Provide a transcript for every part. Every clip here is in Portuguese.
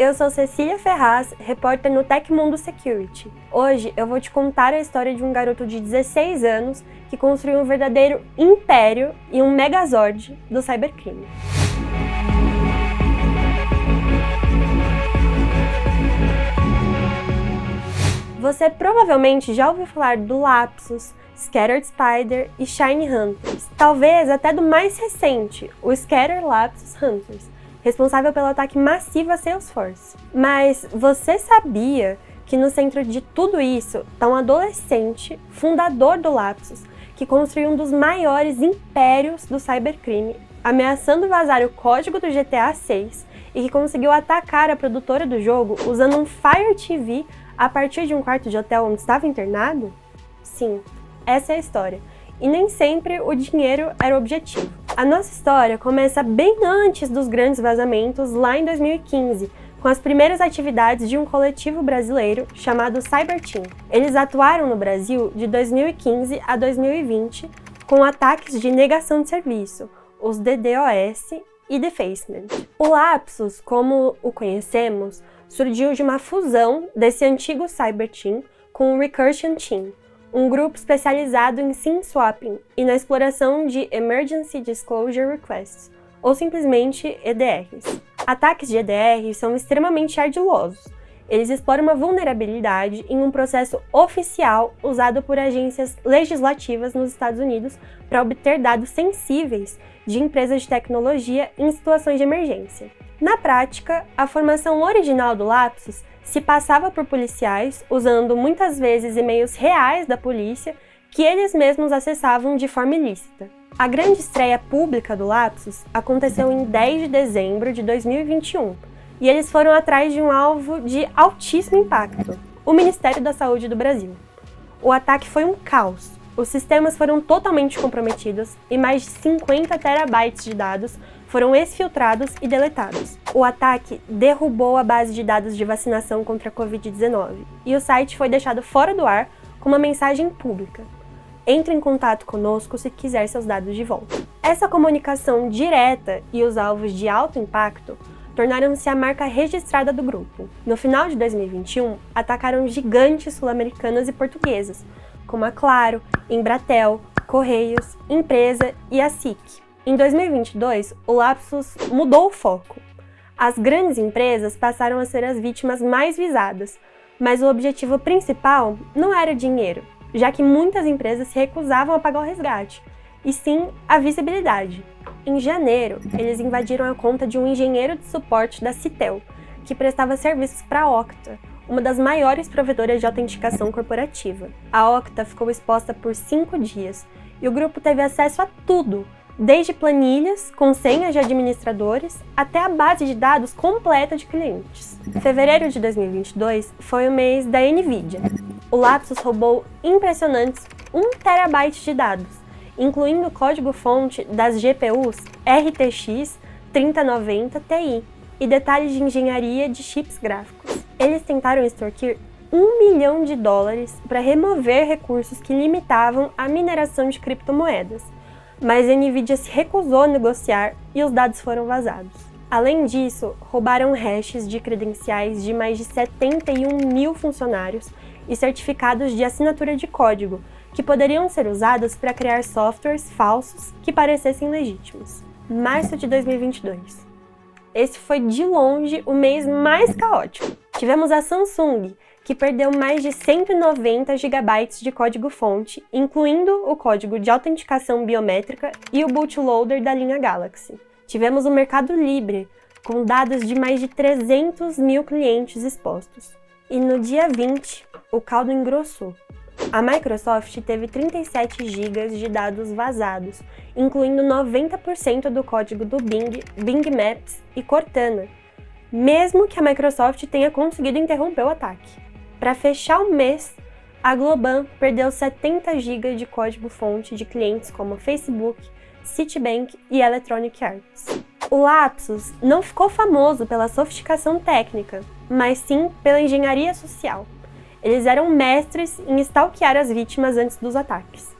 eu sou Cecília Ferraz, repórter no Tecmundo Security. Hoje eu vou te contar a história de um garoto de 16 anos que construiu um verdadeiro império e um megazord do cybercrime. Você provavelmente já ouviu falar do Lapsus, Scattered Spider e Shiny Hunters, talvez até do mais recente, o Scattered Lapsus Hunters, responsável pelo ataque massivo a Salesforce. Mas você sabia que no centro de tudo isso está um adolescente, fundador do Lapsus, que construiu um dos maiores impérios do cybercrime, ameaçando vazar o código do GTA 6 e que conseguiu atacar a produtora do jogo usando um Fire TV a partir de um quarto de hotel onde estava internado? Sim, essa é a história. E nem sempre o dinheiro era o objetivo. A nossa história começa bem antes dos grandes vazamentos, lá em 2015, com as primeiras atividades de um coletivo brasileiro chamado Cyberteam. Eles atuaram no Brasil de 2015 a 2020 com ataques de negação de serviço, os DDoS e defacement. O Lapsus, como o conhecemos, surgiu de uma fusão desse antigo Cyberteam com o Recursion Team, um grupo especializado em SIM swapping e na exploração de Emergency Disclosure Requests, ou simplesmente EDRs. Ataques de EDR são extremamente ardilosos. Eles exploram uma vulnerabilidade em um processo oficial usado por agências legislativas nos Estados Unidos para obter dados sensíveis de empresas de tecnologia em situações de emergência. Na prática, a formação original do Lapsus se passava por policiais usando muitas vezes e-mails reais da polícia que eles mesmos acessavam de forma ilícita. A grande estreia pública do Lapsus aconteceu em 10 de dezembro de 2021 e eles foram atrás de um alvo de altíssimo impacto, o Ministério da Saúde do Brasil. O ataque foi um caos. Os sistemas foram totalmente comprometidos e mais de 50 terabytes de dados foram exfiltrados e deletados. O ataque derrubou a base de dados de vacinação contra a Covid-19 e o site foi deixado fora do ar com uma mensagem pública: entre em contato conosco se quiser seus dados de volta. Essa comunicação direta e os alvos de alto impacto tornaram-se a marca registrada do grupo. No final de 2021, atacaram gigantes sul-americanas e portuguesas, como a Claro, Embratel, Correios, Empresa e a SIC. Em 2022, o Lapsus mudou o foco. As grandes empresas passaram a ser as vítimas mais visadas, mas o objetivo principal não era dinheiro, já que muitas empresas se recusavam a pagar o resgate, e sim a visibilidade. Em janeiro, eles invadiram a conta de um engenheiro de suporte da Citel, que prestava serviços para a Okta, uma das maiores provedoras de autenticação corporativa. A Okta ficou exposta por 5 dias, e o grupo teve acesso a tudo, desde planilhas com senhas de administradores até a base de dados completa de clientes. Fevereiro de 2022 foi o mês da NVIDIA. O Lapsus roubou impressionantes 1 terabyte de dados, incluindo o código-fonte das GPUs RTX 3090 Ti e detalhes de engenharia de chips gráficos. Eles tentaram extorquir $1 milhão para remover recursos que limitavam a mineração de criptomoedas, mas a NVIDIA se recusou a negociar e os dados foram vazados. Além disso, roubaram hashes de credenciais de mais de 71 mil funcionários e certificados de assinatura de código, que poderiam ser usados para criar softwares falsos que parecessem legítimos. Março de 2022. Esse foi de longe o mês mais caótico. Tivemos a Samsung, que perdeu mais de 190 GB de código-fonte, incluindo o código de autenticação biométrica e o bootloader da linha Galaxy. Tivemos o Mercado Livre, com dados de mais de 300 mil clientes expostos. E no dia 20, o caldo engrossou. A Microsoft teve 37 GB de dados vazados, incluindo 90% do código do Bing, Bing Maps e Cortana, mesmo que a Microsoft tenha conseguido interromper o ataque. Para fechar o mês, a Globan perdeu 70 GB de código-fonte de clientes como Facebook, Citibank e Electronic Arts. O Lapsus não ficou famoso pela sofisticação técnica, mas sim pela engenharia social. Eles eram mestres em stalkear as vítimas antes dos ataques.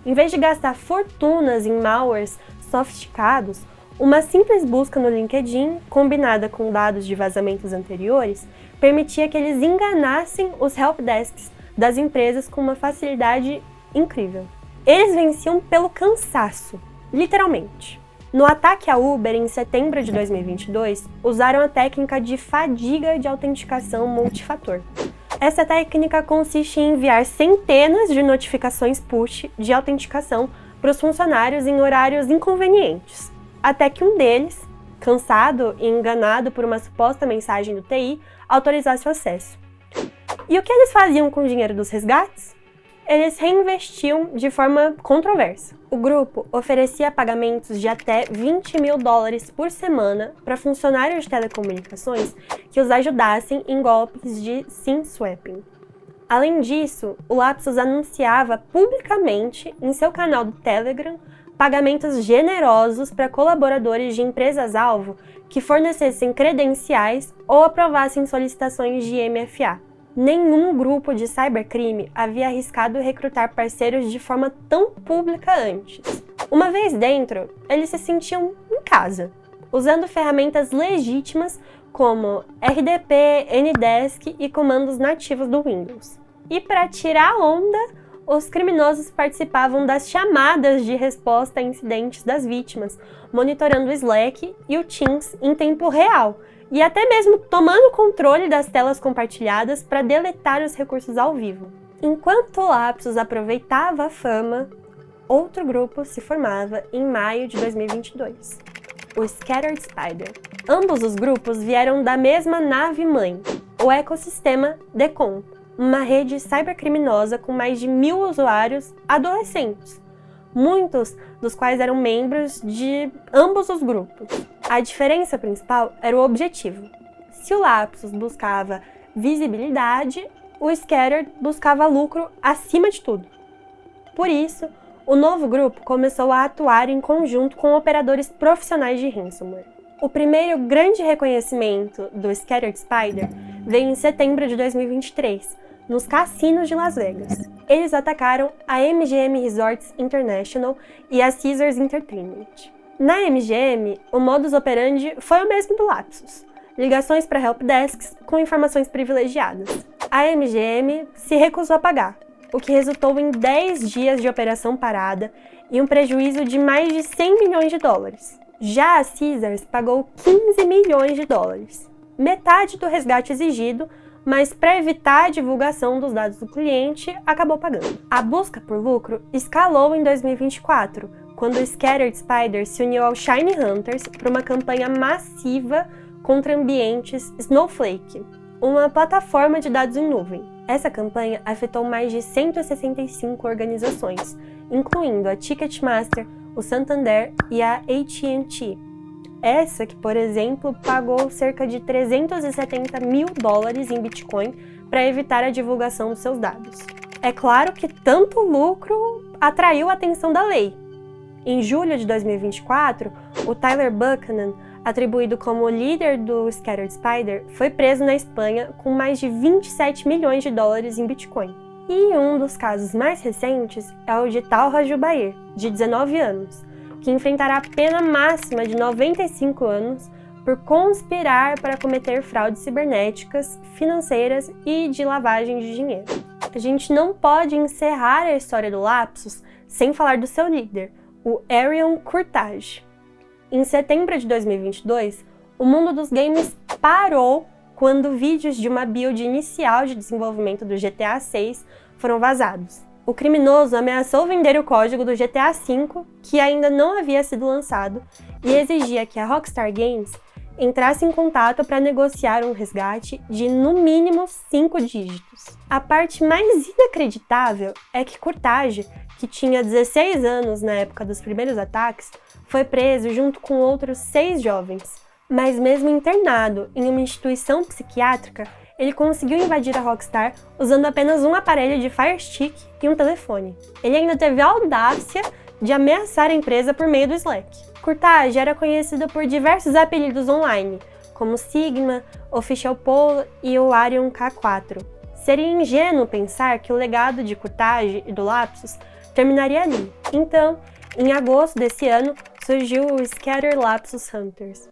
Em vez de gastar fortunas em malwares sofisticados, Uma simples busca no LinkedIn, combinada com dados de vazamentos anteriores, permitia que eles enganassem os helpdesks das empresas com uma facilidade incrível. Eles venciam pelo cansaço, literalmente. No ataque à Uber, em setembro de 2022, usaram a técnica de fadiga de autenticação multifator. Essa técnica consiste em enviar centenas de notificações push de autenticação para os funcionários em horários inconvenientes, até que um deles, cansado e enganado por uma suposta mensagem do TI, autorizasse o acesso. E o que eles faziam com o dinheiro dos resgates? Eles reinvestiam de forma controversa. O grupo oferecia pagamentos de até $20 mil por semana para funcionários de telecomunicações que os ajudassem em golpes de SIM swapping. Além disso, o Lapsus anunciava publicamente em seu canal do Telegram pagamentos generosos para colaboradores de empresas-alvo que fornecessem credenciais ou aprovassem solicitações de MFA. Nenhum grupo de cybercrime havia arriscado recrutar parceiros de forma tão pública antes. Uma vez dentro, eles se sentiam em casa, usando ferramentas legítimas como RDP, Ndesk e comandos nativos do Windows. E para tirar onda, os criminosos participavam das chamadas de resposta a incidentes das vítimas, monitorando o Slack e o Teams em tempo real, e até mesmo tomando controle das telas compartilhadas para deletar os recursos ao vivo. Enquanto o Lapsus aproveitava a fama, outro grupo se formava em maio de 2022, o Scattered Spider. Ambos os grupos vieram da mesma nave-mãe, o ecossistema Decom, uma rede cybercriminosa com mais de 1.000 usuários adolescentes, muitos dos quais eram membros de ambos os grupos. A diferença principal era o objetivo. Se o Lapsus buscava visibilidade, o Scattered buscava lucro acima de tudo. Por isso, o novo grupo começou a atuar em conjunto com operadores profissionais de ransomware. O primeiro grande reconhecimento do Scattered Spider veio em setembro de 2023, nos cassinos de Las Vegas. Eles atacaram a MGM Resorts International e a Caesars Entertainment. Na MGM, o modus operandi foi o mesmo do Lapsus: ligações para helpdesks com informações privilegiadas. A MGM se recusou a pagar, o que resultou em 10 dias de operação parada e um prejuízo de mais de $100 milhões. Já a Caesars pagou $15 milhões, metade do resgate exigido, mas para evitar a divulgação dos dados do cliente, acabou pagando. A busca por lucro escalou em 2024, quando o Scattered Spider se uniu ao Shiny Hunters para uma campanha massiva contra ambientes Snowflake, uma plataforma de dados em nuvem. Essa campanha afetou mais de 165 organizações, incluindo a Ticketmaster, o Santander e a AT&T. Essa que, por exemplo, pagou cerca de $370 mil em Bitcoin para evitar a divulgação dos seus dados. É claro que tanto lucro atraiu a atenção da lei. Em julho de 2024, o Tyler Buchanan, atribuído como líder do Scattered Spider, foi preso na Espanha com mais de $27 milhões em Bitcoin. E um dos casos mais recentes é o de Talha Jubair, de 19 anos, que enfrentará a pena máxima de 95 anos por conspirar para cometer fraudes cibernéticas, financeiras e de lavagem de dinheiro. A gente não pode encerrar a história do Lapsus sem falar do seu líder, o Arion Kurtage. Em setembro de 2022, o mundo dos games parou quando vídeos de uma build inicial de desenvolvimento do GTA 6 foram vazados. O criminoso ameaçou vender o código do GTA V, que ainda não havia sido lançado, e exigia que a Rockstar Games entrasse em contato para negociar um resgate de, no mínimo, 5 dígitos. A parte mais inacreditável é que Kurtage, que tinha 16 anos na época dos primeiros ataques, foi preso junto com outros 6 jovens. Mas mesmo internado em uma instituição psiquiátrica, ele conseguiu invadir a Rockstar usando apenas um aparelho de Fire Stick e um telefone. Ele ainda teve a audácia de ameaçar a empresa por meio do Slack. Kurtage era conhecido por diversos apelidos online, como Sigma, Official Pole e o Arion K4. Seria ingênuo pensar que o legado de Kurtage e do Lapsus terminaria ali. Então, em agosto desse ano, surgiu o Scatter Lapsus Hunters,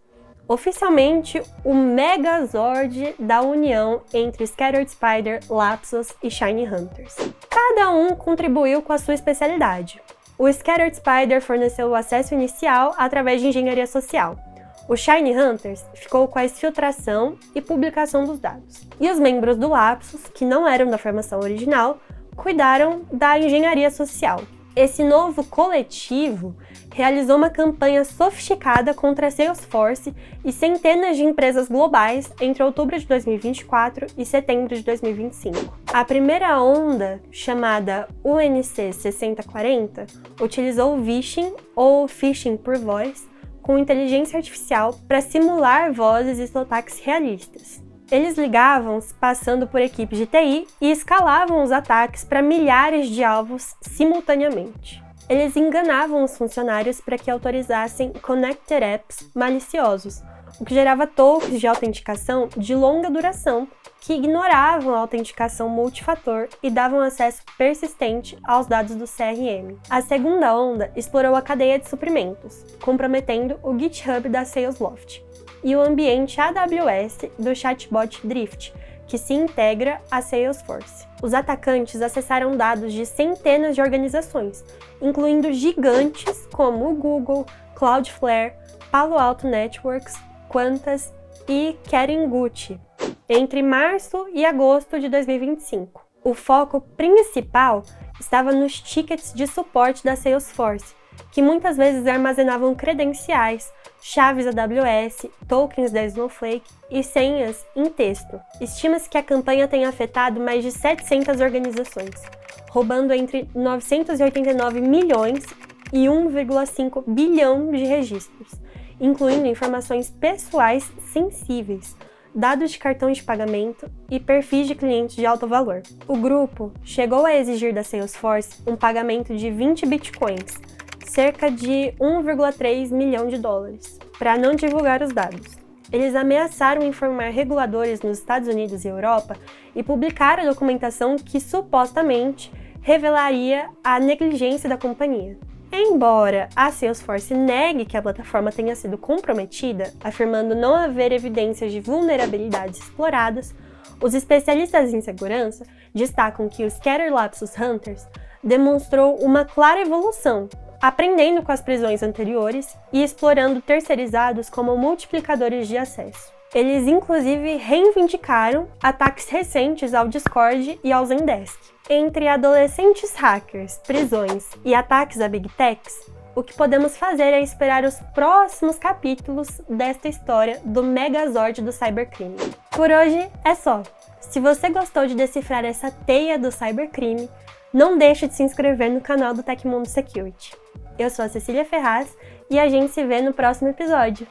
oficialmente o Megazord da união entre Scattered Spider, Lapsus e Shiny Hunters. Cada um contribuiu com a sua especialidade. O Scattered Spider forneceu o acesso inicial através de engenharia social. O Shiny Hunters ficou com a exfiltração e publicação dos dados. E os membros do Lapsus, que não eram da formação original, cuidaram da engenharia social. Esse novo coletivo realizou uma campanha sofisticada contra a Salesforce e centenas de empresas globais entre outubro de 2024 e setembro de 2025. A primeira onda, chamada UNC 6040, utilizou o Vishing, ou Phishing por voz, com inteligência artificial para simular vozes e sotaques realistas. Eles ligavam-se passando por equipes de TI e escalavam os ataques para milhares de alvos simultaneamente. Eles enganavam os funcionários para que autorizassem Connected Apps maliciosos, o que gerava tokens de autenticação de longa duração que ignoravam a autenticação multifator e davam acesso persistente aos dados do CRM. A segunda onda explorou a cadeia de suprimentos, comprometendo o GitHub da Salesloft e o ambiente AWS do chatbot Drift, que se integra à Salesforce. Os atacantes acessaram dados de centenas de organizações, incluindo gigantes como o Google, Cloudflare, Palo Alto Networks, Qantas e Kering-Gucci, entre março e agosto de 2025. O foco principal estava nos tickets de suporte da Salesforce, que muitas vezes armazenavam credenciais, chaves AWS, tokens da Snowflake e senhas em texto. Estima-se que a campanha tenha afetado mais de 700 organizações, roubando entre 989 milhões e 1,5 bilhão de registros, incluindo informações pessoais sensíveis, dados de cartão de pagamento e perfis de clientes de alto valor. O grupo chegou a exigir da Salesforce um pagamento de 20 bitcoins, cerca de 1,3 milhão de dólares, para não divulgar os dados. Eles ameaçaram informar reguladores nos Estados Unidos e Europa e publicaram a documentação que supostamente revelaria a negligência da companhia. Embora a Salesforce negue que a plataforma tenha sido comprometida, afirmando não haver evidências de vulnerabilidades exploradas, os especialistas em segurança destacam que o Scatter Lapsus Hunters demonstrou uma clara evolução, aprendendo com as prisões anteriores e explorando terceirizados como multiplicadores de acesso. Eles inclusive reivindicaram ataques recentes ao Discord e ao Zendesk. Entre adolescentes hackers, prisões e ataques a Big Techs, o que podemos fazer é esperar os próximos capítulos desta história do Megazord do cybercrime. Por hoje é só. Se você gostou de decifrar essa teia do cybercrime, não deixe de se inscrever no canal do Tecmundo Security. Eu sou a Cecília Ferraz e a gente se vê no próximo episódio.